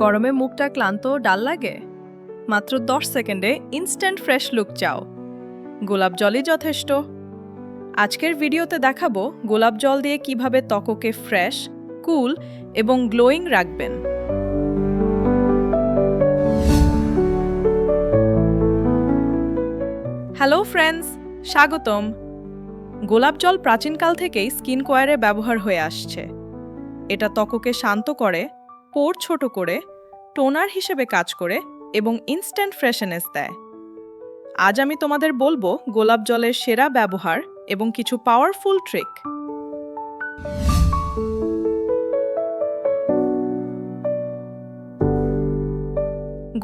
গরমে মুখটা ক্লান্ত ও ডাল লাগে? মাত্র 10 সেকেন্ডে ইনস্ট্যান্ট ফ্রেশ লুক চাও। গোলাপ জলই যথেষ্ট। আজকের ভিডিওতে দেখাবো গোলাপ জল দিয়ে কিভাবে ত্বককে ফ্রেশ, কুল এবং গ্লোয়িং রাখবেন। হ্যালো ফ্রেন্ডস, স্বাগতম। গোলাপ জল প্রাচীনকাল থেকেই স্কিন কেয়ারে ব্যবহার হয়ে আসছে। এটা ত্বককে শান্ত করে, পোর ছোট করে, টোনার হিসেবে কাজ করে এবং ইনস্ট্যান্ট ফ্রেশনেস দেয়। আজ আমি তোমাদের বলবো গোলাপ জলের সেরা ব্যবহার এবং কিছু পাওয়ারফুল ট্রিক।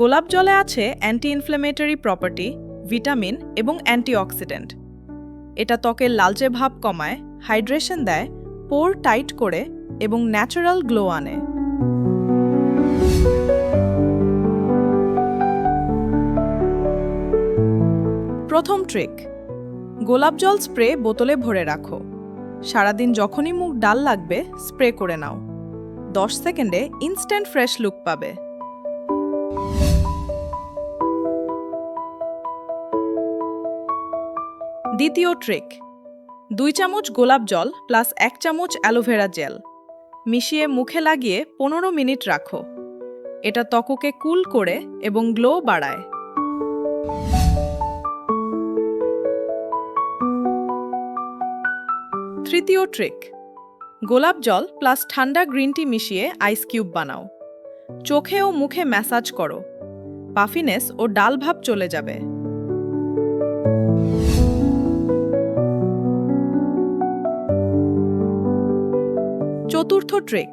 গোলাপ জলে আছে অ্যান্টি ইনফ্ল্যামেটরি প্রপার্টি, ভিটামিন এবং অ্যান্টিঅক্সিডেন্ট। এটা ত্বকের লালচে ভাব কমায়, হাইড্রেশন দেয়, পোর টাইট করে এবং ন্যাচারাল গ্লো আনে। প্রথম ট্রিক, গোলাপ জল স্প্রে বোতলে ভরে রাখো। সারাদিন যখনই মুখ ডাল লাগবে স্প্রে করে নাও। 10 সেকেন্ডে ইনস্ট্যান্ট ফ্রেশ লুক পাবে। দ্বিতীয় ট্রিক, 2 চামচ গোলাপ জল প্লাস 1 চামচ অ্যালোভেরা জেল মিশিয়ে মুখে লাগিয়ে 15 মিনিট রাখো। এটা ত্বককে কুল করে এবং গ্লো বাড়ায়। তৃতীয় ট্রিক, গোলাপ জল প্লাস ঠান্ডা গ্রিন টি মিশিয়ে আইস কিউব বানাও। চোখে ও মুখে ম্যাসাজ করো। পাফিনেস ও ডাল ভাব চলে যাবে। চতুর্থ ট্রিক,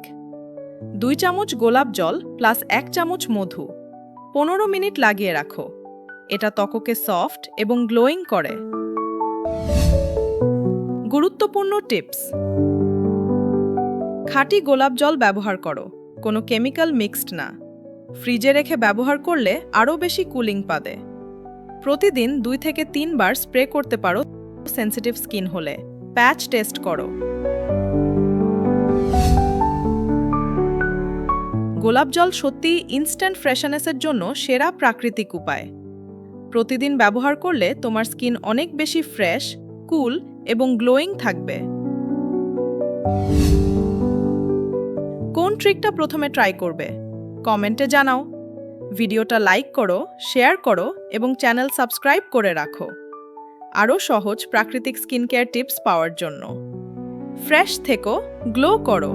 2 চামচ গোলাপ জল প্লাস 1 চামচ মধু 15 মিনিট লাগিয়ে রাখো। এটা ত্বককে সফট এবং গ্লোয়িং করে। গুরুত্বপূর্ণ টিপস, খাঁটি গোলাপ জল ব্যবহার করো, কোনো কেমিক্যাল মিক্সড না। ফ্রিজে রেখে ব্যবহার করলে আরও বেশি কুলিং পাবে। প্রতিদিন 2 থেকে 3 বার স্প্রে করতে পারো সেনসিটিভ স্কিন হলে। প্যাচ টেস্ট করো। গোলাপ জল সত্যিই ইনস্ট্যান্ট ফ্রেশনেসের জন্য সেরা প্রাকৃতিক উপায়। প্রতিদিন ব্যবহার করলে তোমার স্কিন অনেক বেশি ফ্রেশ, কুল এবং গ্লোয়িং থাকবে। কোন ট্রিকটা প্রথমে ট্রাই করবে? কমেন্টে জানাও। ভিডিওটা লাইক করো, শেয়ার করো এবং চ্যানেল সাবস্ক্রাইব করে রাখো আরও সহজ প্রাকৃতিক স্কিন কেয়ার টিপস পাওয়ার জন্য। ফ্রেশ থেকো, গ্লো করো।